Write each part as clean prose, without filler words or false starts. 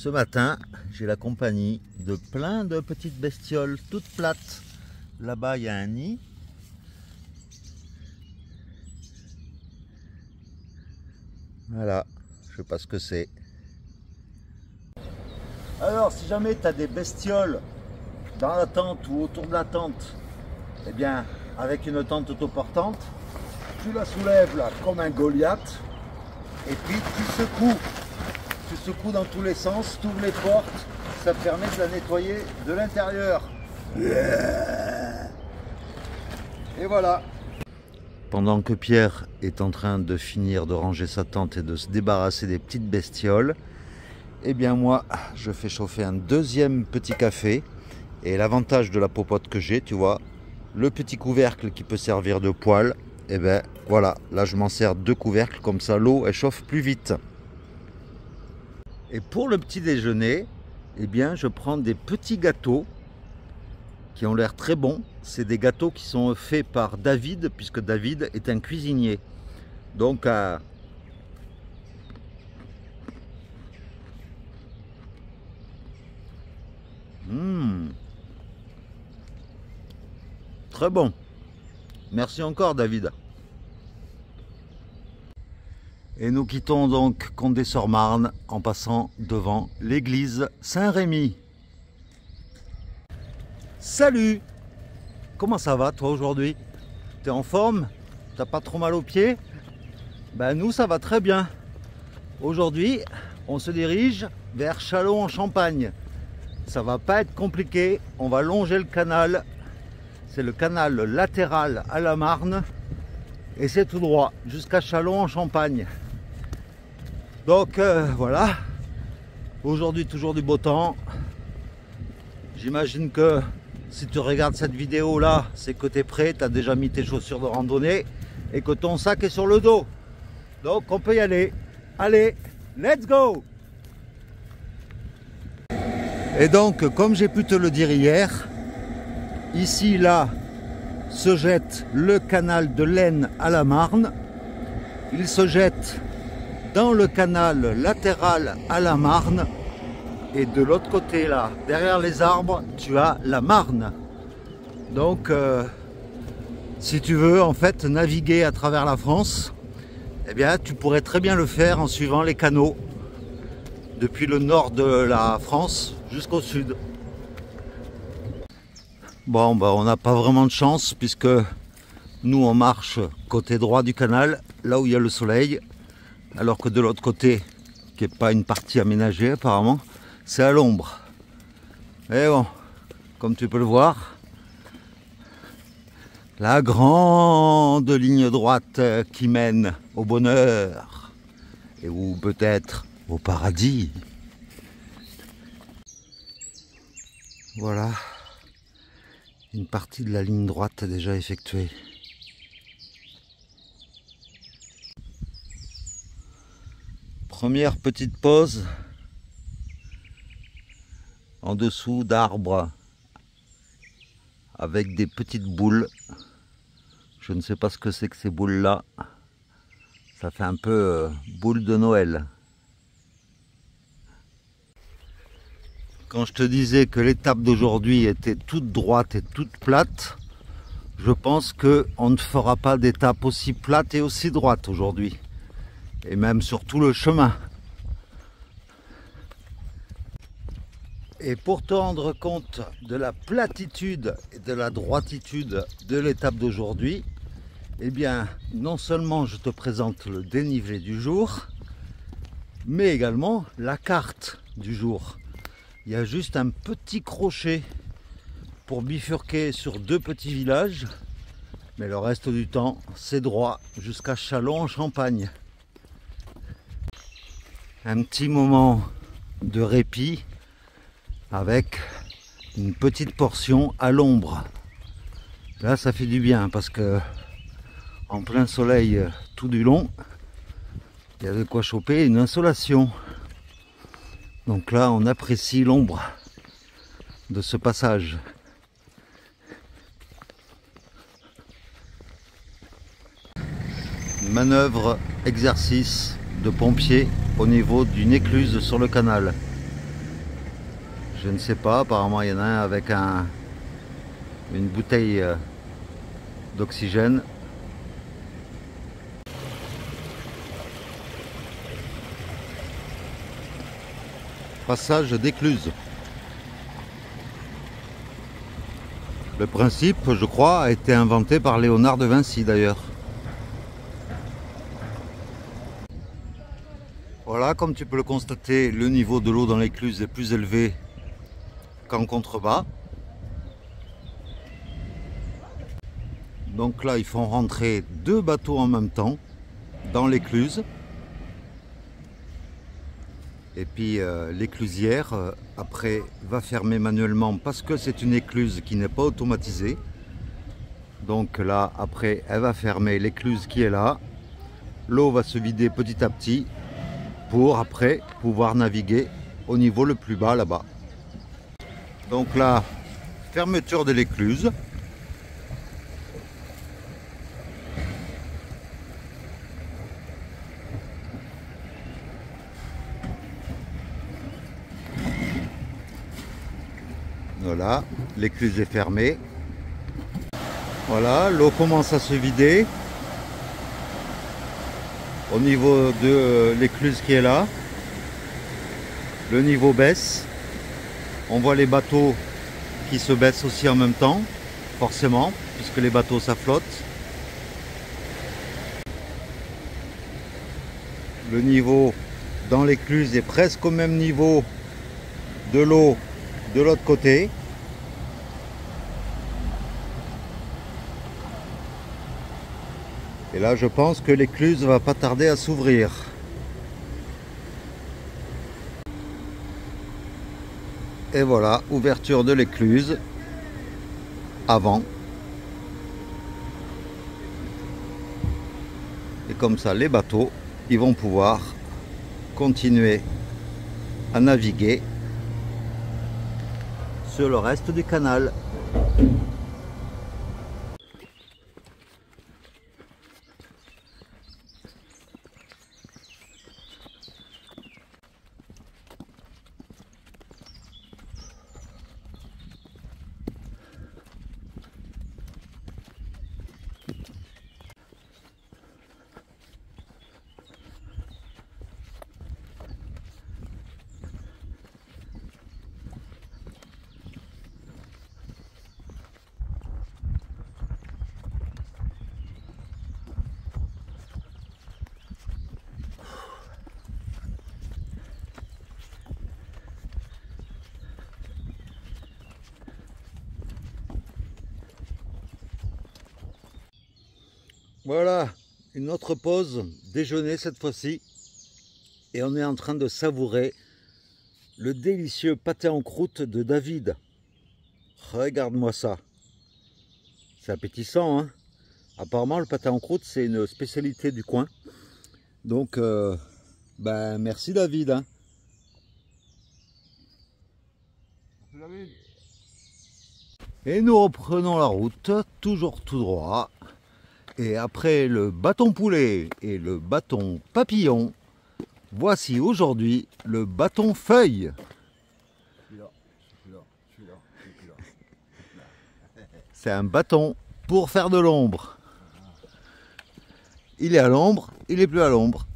Ce matin, j'ai la compagnie de plein de petites bestioles toutes plates. Là-bas, il y a un nid. Voilà, je sais pas ce que c'est. Alors, si jamais tu as des bestioles dans la tente ou autour de la tente, eh bien, avec une tente autoportante, tu la soulèves là comme un Goliath et puis tu secoues dans tous les sens, tu ouvres les portes, ça permet de la nettoyer de l'intérieur. Et voilà. Pendant que Pierre est en train de finir de ranger sa tente et de se débarrasser des petites bestioles, eh bien moi, je fais chauffer un deuxième petit café. Et l'avantage de la popote que j'ai, tu vois, le petit couvercle qui peut servir de poêle, et ben voilà, là je m'en sers deux couvercles, comme ça l'eau elle chauffe plus vite. Et pour le petit déjeuner, eh bien je prends des petits gâteaux qui ont l'air très bons. C'est des gâteaux qui sont faits par David, puisque David est un cuisinier. Donc très bon. Merci encore David. Et nous quittons donc Condé-sur-Marne en passant devant l'église Saint-Rémy. Salut! Comment ça va toi aujourd'hui? T'es en forme? T'as pas trop mal aux pieds? Ben nous ça va très bien. Aujourd'hui on se dirige vers Châlons-en-Champagne. Ça va pas être compliqué, on va longer le canal. C'est le canal latéral à la Marne. Et c'est tout droit jusqu'à Châlons-en-Champagne. Donc voilà. Aujourd'hui toujours du beau temps. J'imagine que si tu regardes cette vidéo là, c'est que tu es prêt, tu as déjà mis tes chaussures de randonnée et que ton sac est sur le dos. Donc on peut y aller. Allez, let's go! Et donc, comme j'ai pu te le dire hier, ici là se jette le canal de l'Aisne à la Marne. Il se jette dans le canal latéral à la Marne. Et de l'autre côté là, derrière les arbres, tu as la Marne. Donc, si tu veux en fait naviguer à travers la France, eh bien tu pourrais très bien le faire en suivant les canaux depuis le nord de la France jusqu'au sud. Bon, bah, on n'a pas vraiment de chance puisque nous on marche côté droit du canal, là où il y a le soleil, alors que de l'autre côté, qui n'est pas une partie aménagée apparemment, c'est à l'ombre. Et bon, comme tu peux le voir, la grande ligne droite qui mène au bonheur et ou peut-être au paradis. Voilà, une partie de la ligne droite déjà effectuée. Première petite pause en dessous d'arbres avec des petites boules. Je ne sais pas ce que c'est que ces boules là. Ça fait un peu boule de Noël. Quand je te disais que l'étape d'aujourd'hui était toute droite et toute plate, je pense qu'on ne fera pas d'étape aussi plate et aussi droite aujourd'hui. Et même sur tout le chemin. Et pour te rendre compte de la platitude et de la droititude de l'étape d'aujourd'hui, eh bien, non seulement je te présente le dénivelé du jour, mais également la carte du jour. Il y a juste un petit crochet pour bifurquer sur deux petits villages, mais le reste du temps, c'est droit jusqu'à Châlons-en-Champagne. Un petit moment de répit avec une petite portion à l'ombre. Là ça fait du bien parce que en plein soleil tout du long, il y a de quoi choper une insolation. Donc là on apprécie l'ombre de ce passage. Manœuvre, exercice de pompier au niveau d'une écluse sur le canal. Je ne sais pas, apparemment il y en a un avec une bouteille d'oxygène. Passage d'Écluse. Le principe, je crois, a été inventé par Léonard de Vinci d'ailleurs. Voilà, comme tu peux le constater, le niveau de l'eau dans l'écluse est plus élevé qu'en contrebas. Donc là, ils font rentrer 2 bateaux en même temps dans l'écluse. Et puis l'éclusière, après, va fermer manuellement parce que c'est une écluse qui n'est pas automatisée. Donc là, après, elle va fermer l'écluse qui est là. L'eau va se vider petit à petit pour après pouvoir naviguer au niveau le plus bas là-bas. Donc là, fermeture de l'écluse. Voilà, l'écluse est fermée. Voilà, l'eau commence à se vider au niveau de l'écluse qui est là. Le niveau baisse. On voit les bateaux qui se baissent aussi en même temps, forcément, puisque les bateaux ça flotte. Le niveau dans l'écluse est presque au même niveau de l'eau de l'autre côté. Et là, je pense que l'écluse va pas tarder à s'ouvrir. Et voilà, ouverture de l'écluse avant. Et comme ça, les bateaux, ils vont pouvoir continuer à naviguer sur le reste du canal. Voilà, une autre pause déjeuner cette fois-ci. Et on est en train de savourer le délicieux pâté en croûte de David. Regarde-moi ça. C'est appétissant, hein. Apparemment, le pâté en croûte, c'est une spécialité du coin. Donc, ben, merci David. Hein. Merci David. Et nous reprenons la route, toujours tout droit. Et après le bâton poulet et le bâton papillon, voici aujourd'hui le bâton feuille. C'est un bâton pour faire de l'ombre. Il est à l'ombre, il est plus à l'ombre.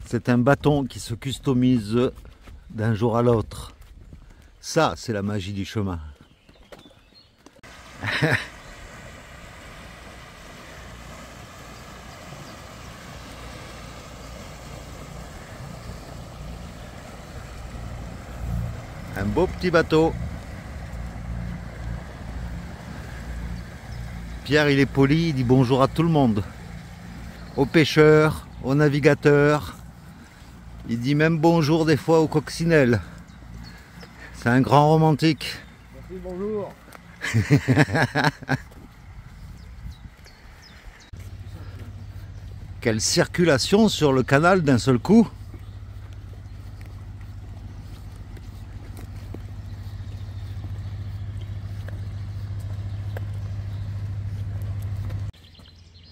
C'est un bâton qui se customise d'un jour à l'autre. Ça, c'est la magie du chemin. Un beau petit bateau. Pierre, il est poli, il dit bonjour à tout le monde. Aux pêcheurs, aux navigateurs. Il dit même bonjour des fois aux coccinelles. C'est un grand romantique. Merci, bonjour. Quelle circulation sur le canal d'un seul coup.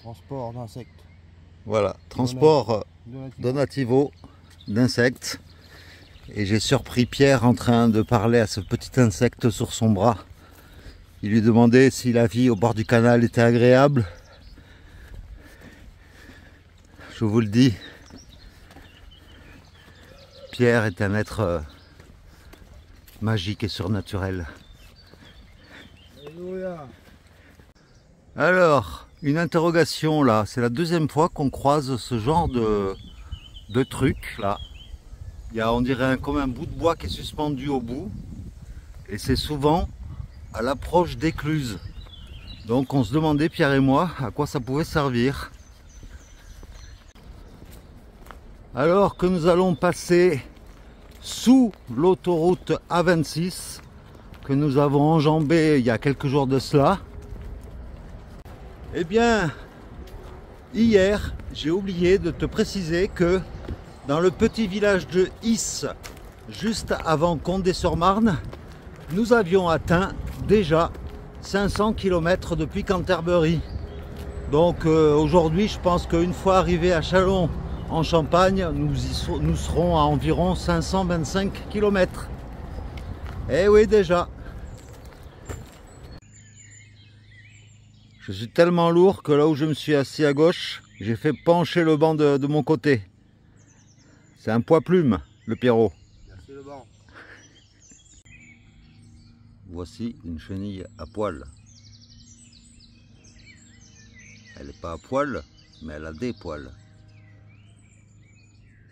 Transport d'insectes. Voilà, transport Donativo d'insectes. Et j'ai surpris Pierre en train de parler à ce petit insecte sur son bras. Il lui demandait si la vie au bord du canal était agréable. Je vous le dis, Pierre est un être magique et surnaturel. Alors, une interrogation là, c'est la deuxième fois qu'on croise ce genre de truc là. Il y a, on dirait, comme un bout de bois qui est suspendu au bout. Et c'est souvent à l'approche d'écluses. Donc on se demandait, Pierre et moi, à quoi ça pouvait servir. Alors que nous allons passer sous l'autoroute A26, que nous avons enjambée il y a quelques jours de cela, eh bien, hier, j'ai oublié de te préciser que dans le petit village de Is, juste avant Condé-sur-Marne, nous avions atteint déjà 500 km depuis Canterbury. Donc aujourd'hui, je pense qu'une fois arrivé à Châlons en Champagne, nous serons à environ 525 km. Eh oui, déjà. Je suis tellement lourd que là où je me suis assis à gauche, j'ai fait pencher le banc de mon côté. C'est un poids plume, le Pierrot. Merci le banc. Voici une chenille à poil. Elle n'est pas à poil, mais elle a des poils.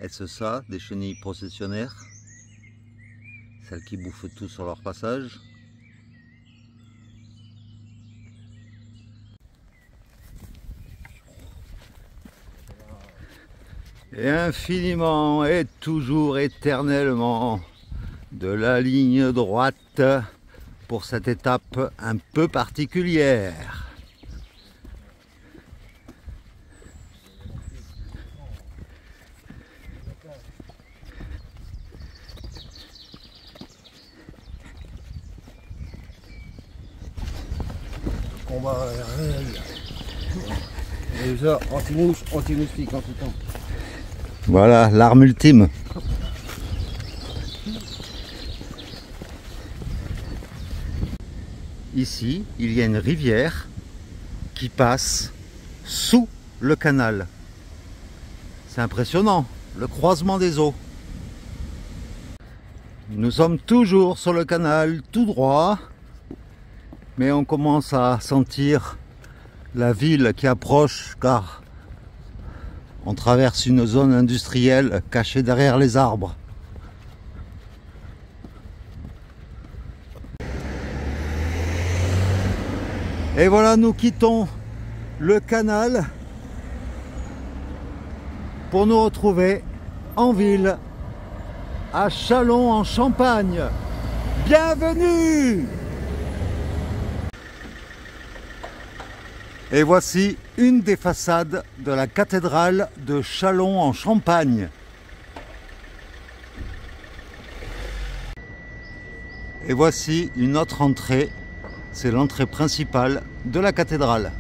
Est-ce ça, des chenilles processionnaires? Celles qui bouffent tout sur leur passage? Et infiniment et toujours éternellement de la ligne droite pour cette étape un peu particulière. Combat et ça, anti-mouche, anti-moustique en tout temps. Voilà, l'arme ultime. Ici, il y a une rivière qui passe sous le canal. C'est impressionnant, le croisement des eaux. Nous sommes toujours sur le canal, tout droit, mais on commence à sentir la ville qui approche car on traverse une zone industrielle cachée derrière les arbres. Et voilà, nous quittons le canal pour nous retrouver en ville, à Châlons en Champagne. Bienvenue! Et voici une des façades de la cathédrale de Châlons en Champagne. Et voici une autre entrée, c'est l'entrée principale de la cathédrale.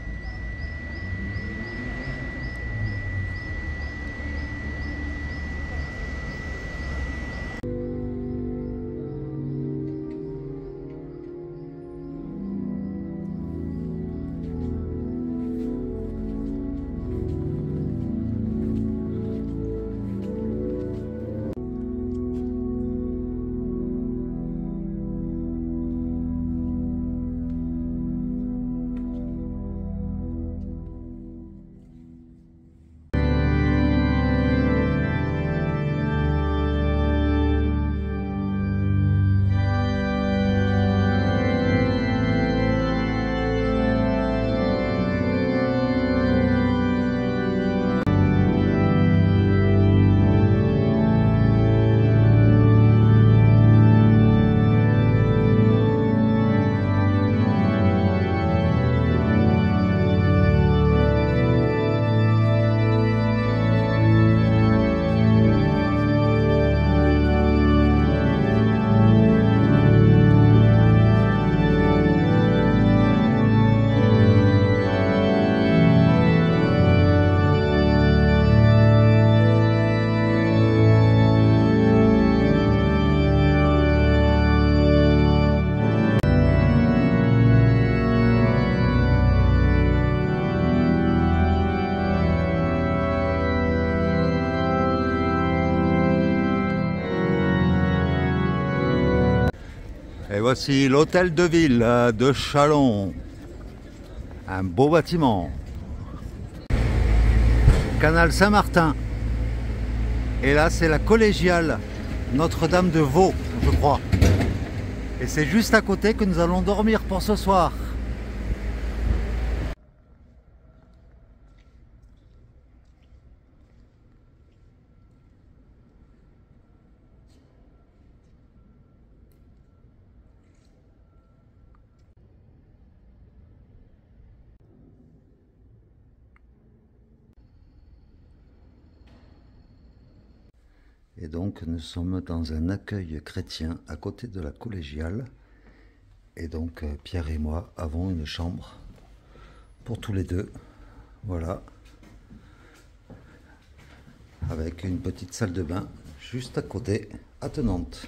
Et voici l'hôtel de ville de Châlons. Un beau bâtiment. Canal Saint-Martin. Et là, c'est la collégiale Notre-Dame de Vaux, je crois. Et c'est juste à côté que nous allons dormir pour ce soir. Et donc nous sommes dans un accueil chrétien à côté de la collégiale. Et donc Pierre et moi avons une chambre pour tous les deux. Voilà. Avec une petite salle de bain juste à côté, attenante.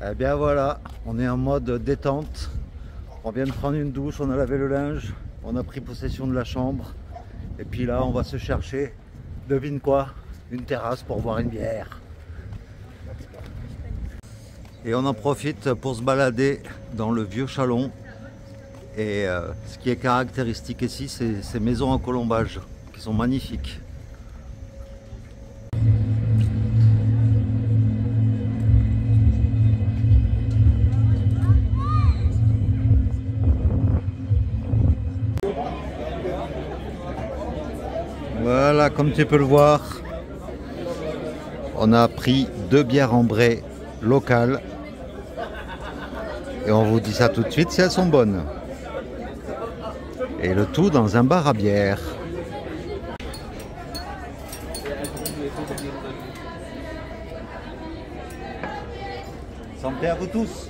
Eh bien voilà, on est en mode détente. On vient de prendre une douche, on a lavé le linge, on a pris possession de la chambre. Et puis là, on va se chercher, devine quoi? Une terrasse pour boire une bière. Et on en profite pour se balader dans le vieux Châlons. Et ce qui est caractéristique ici, c'est ces maisons en colombage qui sont magnifiques. Voilà, comme tu peux le voir, on a pris 2 bières ambrées locales et on vous dit ça tout de suite si elles sont bonnes. Et le tout dans un bar à bière. Santé à vous tous.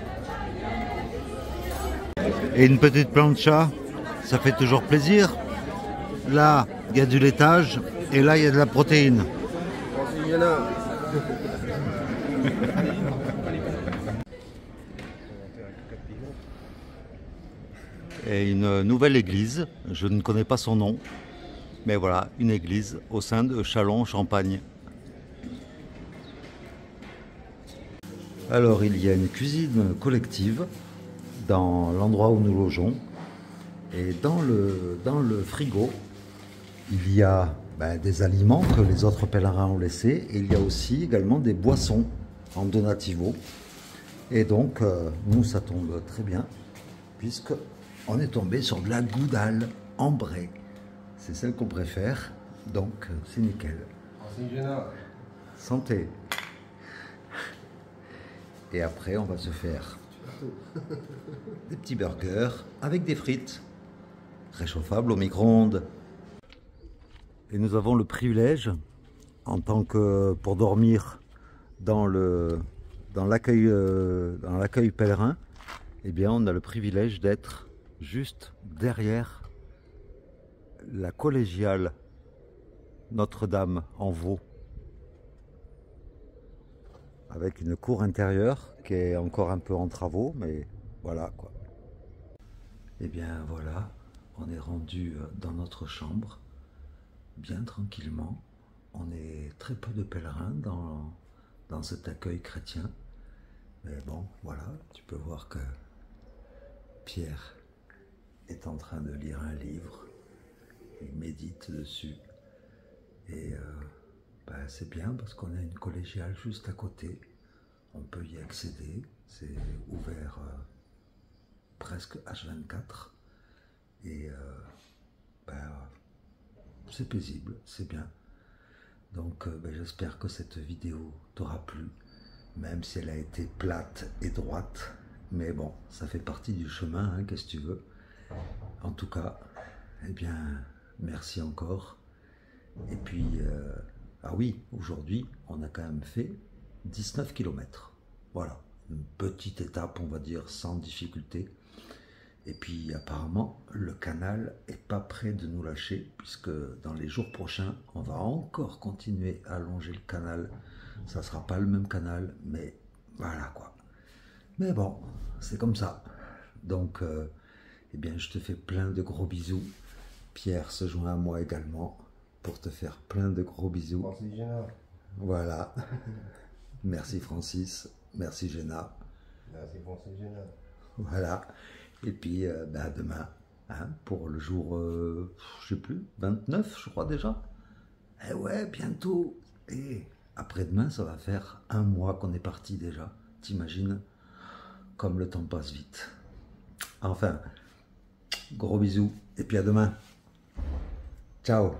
Et une petite plancha, ça fait toujours plaisir. Là, il y a du laitage et là, il y a de la protéine. Et une nouvelle église, je ne connais pas son nom, mais voilà, une église au sein de Châlons-Champagne. Alors, il y a une cuisine collective dans l'endroit où nous logeons. Et dans le frigo, il y a des aliments que les autres pèlerins ont laissés. Et il y a aussi également des boissons en donativo. Et donc, nous, ça tombe très bien, puisque on est tombé sur de la goudale ambrée. C'est celle qu'on préfère, donc c'est nickel. Santé. Et après, on va se faire des petits burgers avec des frites, réchauffables au micro-ondes. Et nous avons le privilège, en tant que pour dormir dans l'accueil pèlerin, eh bien, on a le privilège d'être juste derrière la collégiale Notre-Dame en Vaux, avec une cour intérieure qui est encore un peu en travaux, mais voilà quoi. Et bien voilà, on est rendu dans notre chambre, bien tranquillement. On est très peu de pèlerins dans cet accueil chrétien. Mais bon, voilà, tu peux voir que Pierre est en train de lire un livre. Il médite dessus. Et c'est bien parce qu'on a une collégiale juste à côté. On peut y accéder. C'est ouvert presque H24. Et c'est paisible, c'est bien. Donc j'espère que cette vidéo t'aura plu, même si elle a été plate et droite. Mais bon, ça fait partie du chemin, hein, qu'est-ce que tu veux. En tout cas, eh bien, merci encore. Et puis, ah oui, aujourd'hui, on a quand même fait 19 km. Voilà, une petite étape, on va dire, sans difficulté. Et puis, apparemment, le canal est pas prêt de nous lâcher, puisque dans les jours prochains, on va encore continuer à allonger le canal. Ça sera pas le même canal, mais voilà quoi. Mais bon, c'est comme ça. Donc, eh bien, je te fais plein de gros bisous. Pierre se joint à moi également pour te faire plein de gros bisous. Francis Génard. Voilà. Merci Francis. Merci Géna. Merci pour ces Géna. Voilà. Et puis ben, à demain, hein, pour le jour, je sais plus, 29 je crois déjà. Eh ouais, bientôt. Et après-demain, ça va faire 1 mois qu'on est parti déjà. T'imagines comme le temps passe vite. Enfin, gros bisous et puis à demain. Ciao.